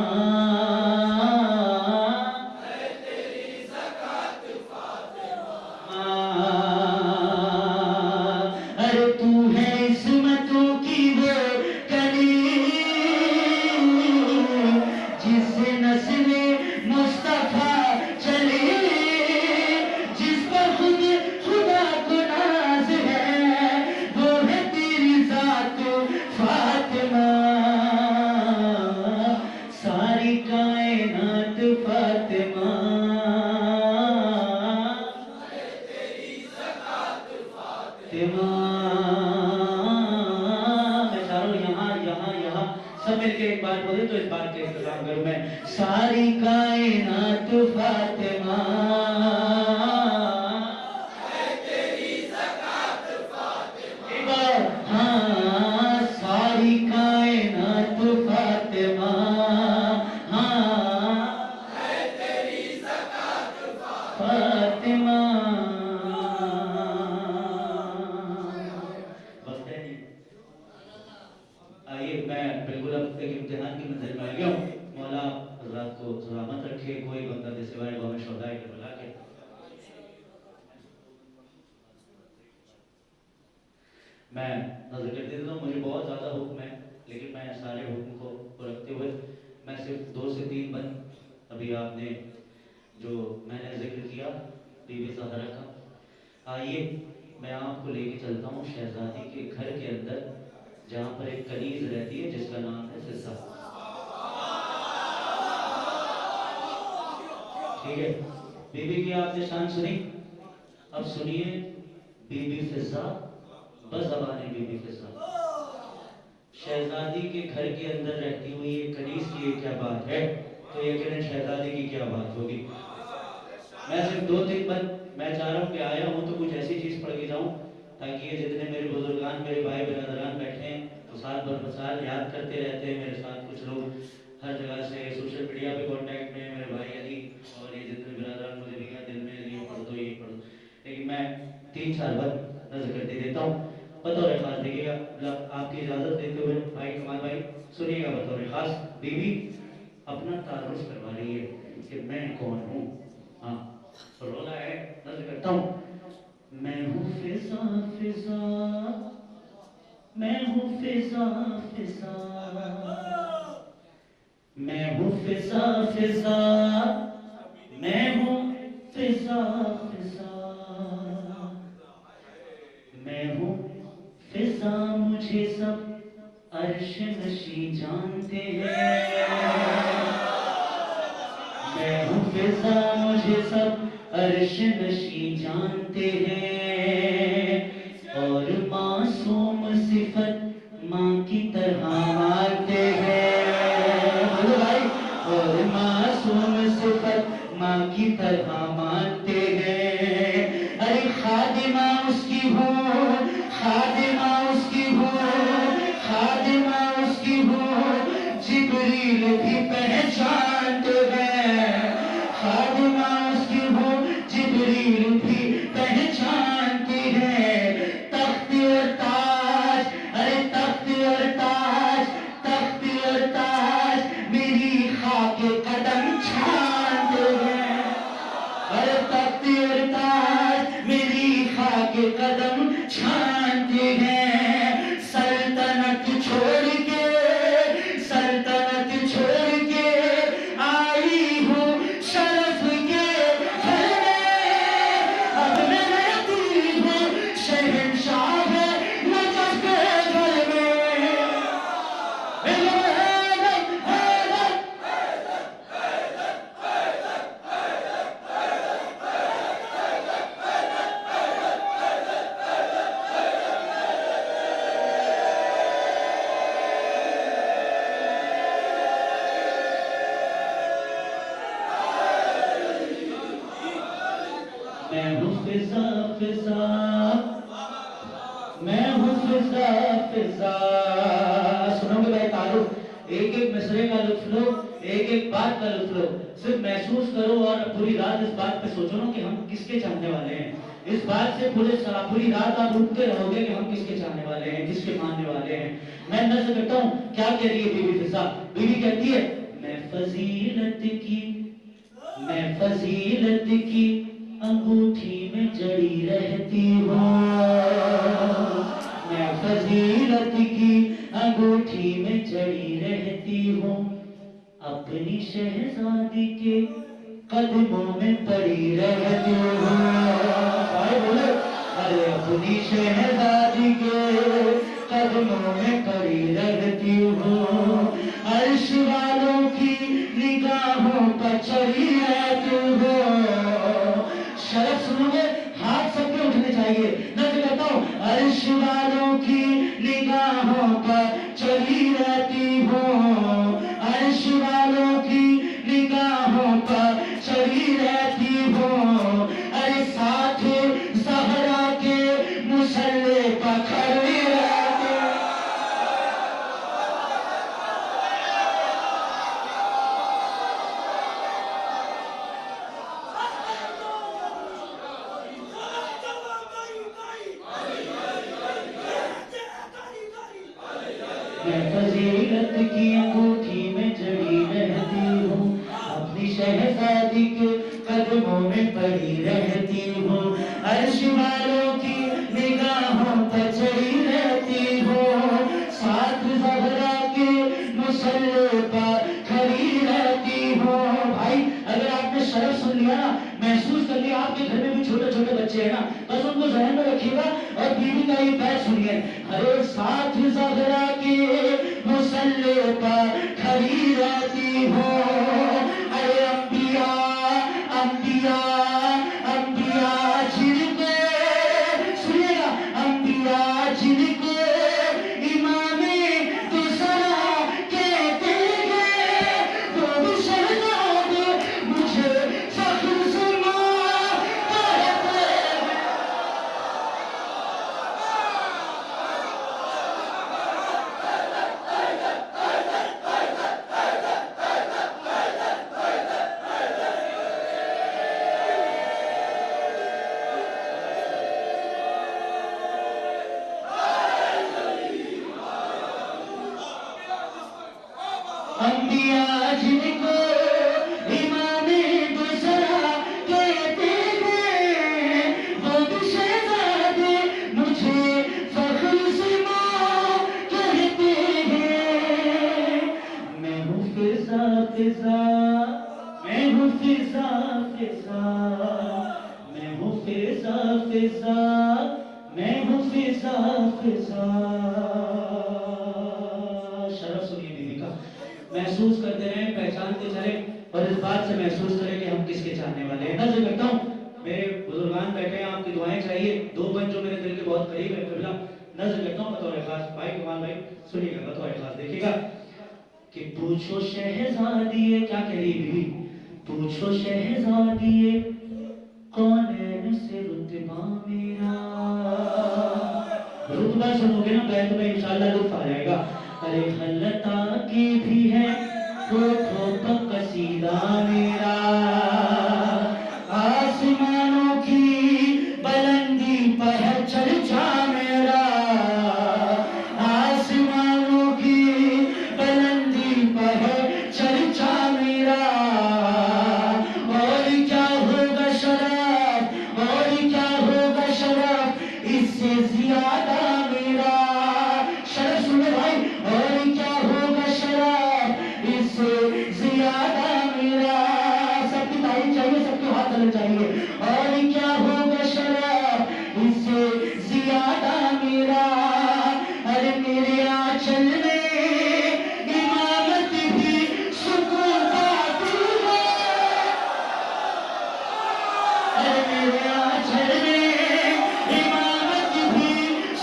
अरे तू है इस्मतों की वो कली, जिससे नस्ले मुस्तफा चली, जिस पर खुद खुदा को नाज है, वो है तेरी जात फातिमा, सारी कायनात फातिमा, मैं चारों यहाँ यहाँ यहाँ सब मिलके एक बार बोले तो इस बार के इंतजाम करूं मैं, सारी कायनात फातिमा, एक बार हाँ, सारी कायनात फातिमा, हाँ फातिमा, बस है नहीं। आइए मैं बिल्कुल अब एक इम्तिहान की मंजिल में आ गया हूँ। मौला हज़रात को सलामत रखे, कोई बंदा दे सिवाय गौम शोहदाए करबला के। मैं नजर कर देता हूँ, मुझे बहुत ज़्यादा हुक्म है, लेकिन मैं सारे हुक्म को रखते हुए मैं सिर्फ 2 से 3 बंद, अभी आपने जो मैंने जिक्र किया बीबी ज़हरा का, आइए मैं आपको लेके चलता हूँ शहजादी के घर के अंदर, जहाँ पर एक कनीज रहती है जिसका नाम है फिज़ा। ठीक है, बीबी की आपने शान सुनी, अब सुनिए बीबी फिज़ा, बज़बाने बीबी फिज़ा। शहजादी के घर के अंदर रहती हुई एक कनीज की क्या बात है, तो यकीनन शहजादी की क्या बात होगी। मैं सिर्फ 2-3 बंद मैं चाह रहा हूँ कि आया हूँ तो कुछ ऐसी चीज़ पढ़ के जाऊँ ताकि ये जितने मेरे बुजुर्गान, मेरे भाई बिरादरान बैठे हैं तो साल भर साल याद करते रहते हैं मेरे साथ। कुछ लोग हर जगह से सोशल मीडिया पे कांटेक्ट में, मेरे भाई अली और ये जितने बिरादरान मुझे भी दिल में ये पढ़ दो, लेकिन मैं 3-4 बार नजर कर देता हूँ। बतौर खास देखिएगा, आपकी इजाज़त देते हुए भाई कमाल भाई सुनिएगा, बतौर खास बीवी अपना तारुफ करवा रही है कि मैं कौन हूँ। हाँ रोना है, नजर करता हूँ। मैं हूँ फिज़ा फिज़ा, मैं हूँ फिज़ा फिज़ा, मैं हूँ फिज़ा फिज़ा, मैं हूँ फिज़ा फिज़ा, मैं हूँ फिज़ा, मुझे सब अर्श नशी जानते हैं, मैं हूँ फिज़ा, मुझे सब अर्श नशी जानते हैं, और मासूम सिफत माँ की तरह मानते हैं, बोलो भाई, और मासूम सिफत माँ की तरह मानते हैं। अरे खादिमा उसकी हो, खादिमा उसकी हो, खादिमा उसकी हो, जिब्रील भी पहचानते हैं, खादिमा उसकी हो, जिब्रील भी पहचानती है। तख्त और ताज, अरे तख्त और ताज फिजा। सुनोगे भाई तारुफ, एक एक मिसरे का लुत्फ लो, एक एक बात का लुत्फ लो, सिर्फ महसूस करो और पूरी रात इस बात पे सोचो ना कि हम किसके चाहने वाले हैं। इस बात से पूरी रात आप उठते रहोगे कि हम किसके चाहने वाले हैं, किसके मानने वाले हैं। मैं नज़र करता हूँ क्या कह रही है बीवी फिजा। बीवी कहती है मैं फजीलत की अंगूठी में जड़ी रहती हूँ, मैं फजीलत की अंगूठी में जड़ी रहती हूँ, अपनी शहजादी के कदमों में पड़ी रहती हूँ। भाई बोले अरे अपनी शहजादी के कदमों में पड़ी रहती हूँ, अर्श वालों की निगाहों पर चढ़ी रहती हूँ। शरफ सुनोगे, हाथ सबके उठने चाहिए। नज़र करता हूँ अर्श वालों की निगाहों पर चढ़ी रहती हूँ, अर्श वालों की निगाहों पर चढ़ी रहती हूँ, अरे साथ ज़हरा के मुसल्ले पर खड़ी रहती हूँ। मैं फजीलत की अंगूठी में जड़ी रहती हूँ, अपनी शहजादी के कदमों में पड़ी रहती हूँ, अर्श वालों की निगाहों पर चढ़ी रहती हूँ, साथ ज़हरा के मुसल्ले पर खड़ी रहती हूँ। भाई अगर आपने शरफ सुन लिया ना, महसूस कर लिया, आपके घर में भी छोटे छोटे बच्चे हैं ना, बस उनको ज़हन में रखिएगा और बीवी का ये बैत सुनिए। अरे साथ ज़हरा के मुसल्ले पर खड़ी रहती हूँ, अरे अंबिया अंबिया अंबिया जिनको, सुनिएगा, अंबिया जिनको इमामे दूसरा कहते हैं, वो भी शहजादे मुझे फख्र से मानते हैं। अंबिया जिनको इमामे दूसरा कहते हैं, वो भी शहजादे मुझे फख्र से माँ कहते हैं। मैं हूँ फिजा फिजा, मैं हूँ फिजा फिजा, मैं हूँ फिजा फिजा, मैं हूँ फिजा फिजा। शरफ सुनिए बीवी का, महसूस करते रहें, पहचानते चले और इस बात से महसूस करें कि हम किसके चाहने वाले हैं। नज़र करता हूँ मेरे बुजुर्गान बैठे हैं, आपकी दुआएं चाहिए, दो बंद जो मेरे दिल के बहुत करीब है। फिर नज़र करता हूँ बतौर खास, भाई कमाल भाई सुनिएगा, बतौर खास देखिएगा कि पूछो शहजादिए, क्या कह रही बीवी, पूछो शहजादिए कौन है से रुतबा मेरा। रुतबा सुनोगे ना बैत में इंशाल्लाह लुत्फ आ जाएगा। अरे हल्लता की भी है ठोठो का कसीदा मेरा, आसमानों की बुलंदी पर चर्चा मेरा, आसमानों की बुलंदी पर चर्चा मेरा, और क्या होगा शराब, और क्या होगा शराब इससे ज्यादा मेरा। शराब सुने भाई, और क्या होगा शराब इससे ज्यादा मेरा। सबकी तारीफ चाहिए, सबके हाथ चलने चाहिए। और क्या होगा शराब इससे ज्यादा मेरा, अरे मेरे आंचल में इमामत भी सुकून पाती है, अरे मेरे आंचल में इमामत भी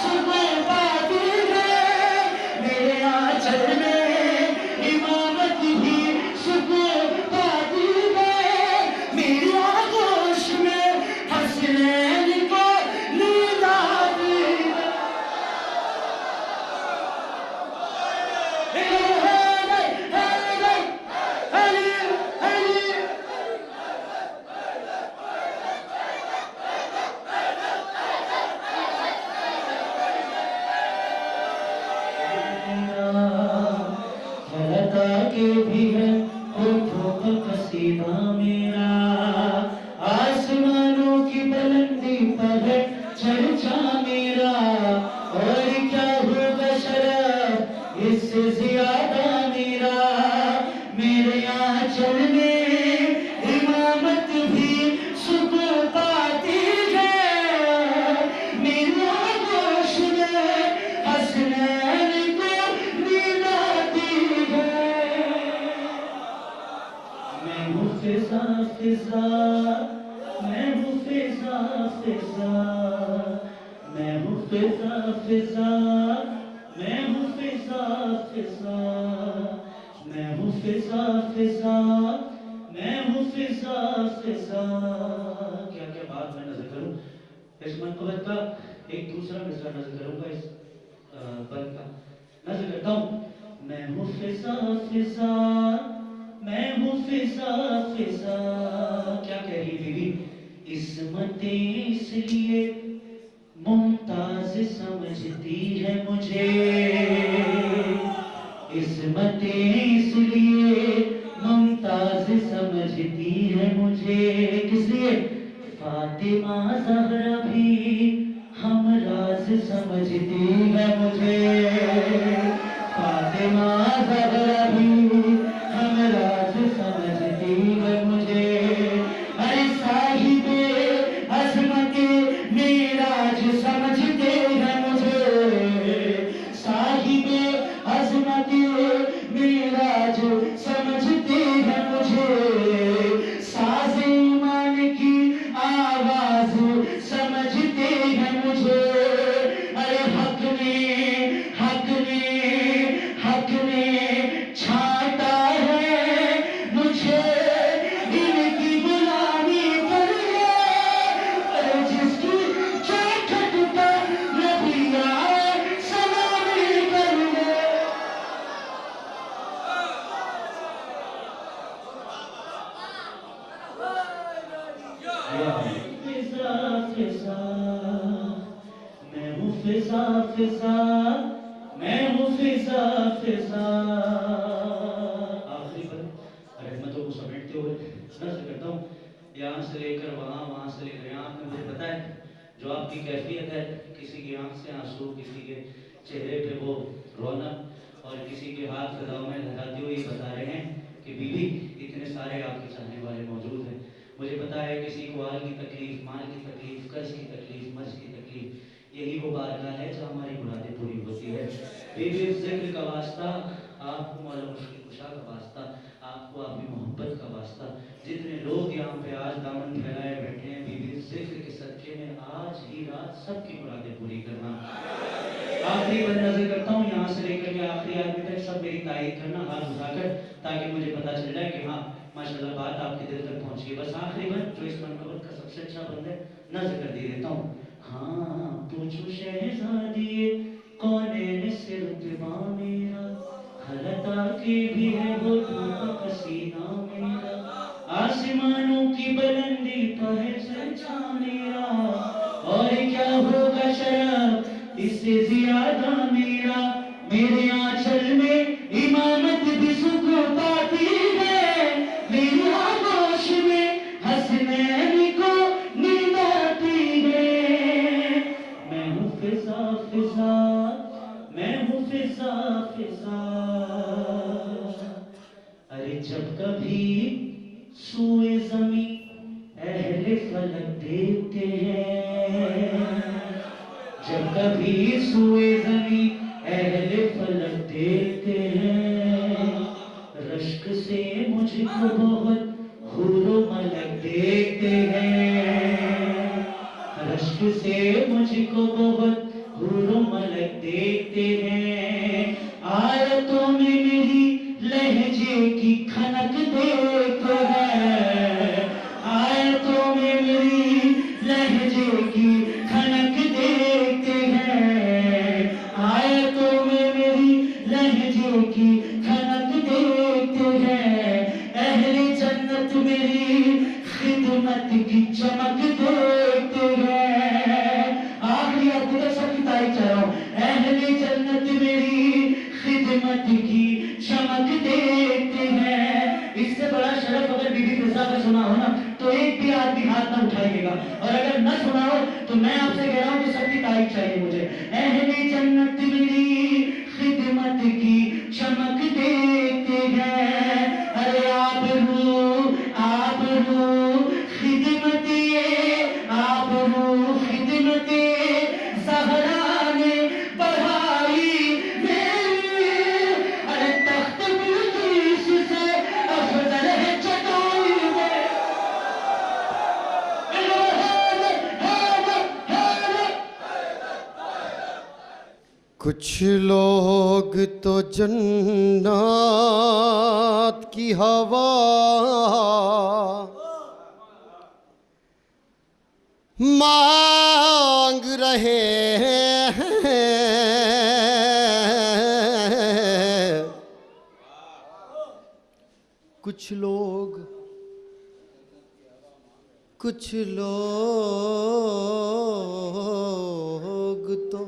सुकून पाती है, मेरे आंचल में इमामत भी सुकून पाती है, मेरी आगोश में हसनैन को नींद आती है। लता के भी है होठों का कसीदा मेरा, आसमानों की बुलंदी पर है चर्चा मेरा, और क्या होगा शराब इससे ज्यादा मेरा, मेरे आंचल में इमामत भी सुकून पाती है, मेरे आगोश में हसनैन को नींद आती है। मैं हूँ फिजा फिजा, मैं हूँ फिजा फिजा, मैं हूँ फिजा फिजा, मैं हूँ फिजा फिजा, मैं हूँ फिजा फिजा, मैं हूँ फिजा फिजा। क्या क्या बात मैं नजर करूँ इस मनक़बत का, एक दूसरा मिसरा नजर करूँगा इस बंद का, नजर करता हूँ। मैं हूँ फिजा फिजा, मैं हूँ फिजा फिजा। क्या कह रही बीवी? इस्मतें इसलिए मुमताज समझती है मुझे, इस्मतें इसलिए मुमताज समझती है मुझे, किस लिए? फातिमा ज़हरा भी हमराज समझती है मुझे, फातिमा ज़हरा भी हमराज समझती है मुझे। अरे साहिबे अज़मते मेराज समझते हैं मुझे, साहिबे अज़मते मेराज समझते हैं मुझे, साज़े ईमान की आवाज समझते हैं मुझे। अरे हक ने छाटा है मुझे, इनकी गुलामी कर ले, अरे जिसकी चौखट पर नबी आए सलामी कर ले। फिजा फिजा, मैं हूँ फिजा फिजा, मैं हूँ फिजा फिजा। आखिरी पर रहमतों को समेटते हुए नज़र करता हूँ, यहाँ से लेकर वहाँ, वहाँ से लेकर यहाँ। आपने मुझे पता है जो आपकी कैफियत है, किसी की आंख से आंसू, किसी के चेहरे पे वो रौनक, और किसी के हाथ फिजाओं में लहराते हुए बता रहे हैं कि बीबी इतने सारे आपके चाहने वाले मौजूद हैं। मुझे पता है किसी को आल की तकलीफ, माल की तकलीफ, कर्ज की तकलीफ, मर्ज की तकलीफ, यही वो बारगाह है जहाँ हमारी मुरादें पूरी होती है। बीबी ज़िक्र का वास्ता, आपको मौला मुश्किल कुशा का वास्ता, आपको आपकी मोहब्बत का वास्ता, जितने लोग यहाँ पे आज दामन फैलाए बैठे हैं, बीबी ज़िक्र के सदके में आज ही रात सबकी मुरादें पूरी करना। आखिरी पर नजर करता हूँ, यहाँ से लेकर के आखिरी आदमी तक सब मेरी तारीफ करना हाथ उठाकर, ताकि मुझे पता चल जाए कि हाँ माशाल्लाह बात आपके दिल तक पहुंची है। बस आखिरी बंद जो इस मनक़बत का सबसे अच्छा बंद है, नजर कर दे देता हूँ। हाँ पूछो शहज़ादी कौनैन से रुतबा मेरा, हलता के भी है होठों का कसीदा मेरा, आसमानों की बुलंदी पर है चर्चा मेरा, और क्या होगा शराब इससे ज्यादा मेरा, मेरे आंचल में इमामत भी सुकून पाती है, मेरे आगोश में हसनैन को नींद आती है। मैं हूँ फिजा फिजा, मैं हूँ फिजा फिजा। अरे जब कभी सूए ज़मीं अहले फलक देखते हैं, जब कभी सूए ज़मीं अहले फलक देखते हैं, रश्क से मुझको बहुत हूरो मलक देखते हैं, रश्क से मुझको बहुत हूरो मलक देखते हैं, आयतों में मेरी लहजे की खनक देखते हैं, आयतों में मेरी लहजे की खनक देखते हैं, आयतों में मेरी लहजे की खनक देखते हैं, अहले जन्नत मेरी खिदमत की चमक देखते हैं। आखिरी आपको सबकी तारीफ चाह रहा हूँ, अहले जन्नत मेरी खिदमत खिदमत की चमक देखते हैं। इससे बड़ा शरफ अगर बीबी फिजा का सुना हो ना तो एक भी आदमी हाथ ना उठाइएगा, और अगर न सुना हो तो मैं आपसे कह रहा हूँ कि सबकी तारीफ चाहिए मुझे। अहले जन्नत मेरी खिदमत की चमक देखते हैं। अरे आप रू खिदमत ज़हरा ने बढ़ाई मेरी। अरे तख्त बिल्किस से अफजल है चटाई में। कुछ लोग तो जन्नत की हवा मांग रहे हैं, कुछ लोग तो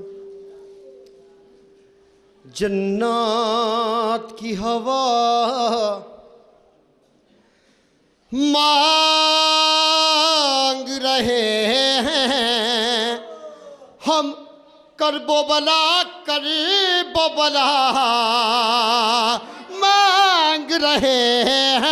जन्नत की हवा मांग रहे हैं। हम करबो बला मांग रहे हैं।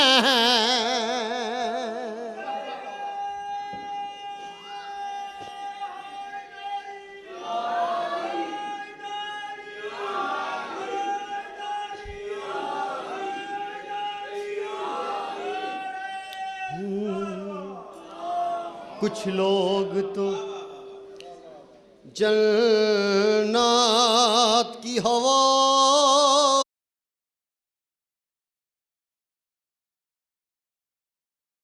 कुछ लोग तो जन्नत की हवा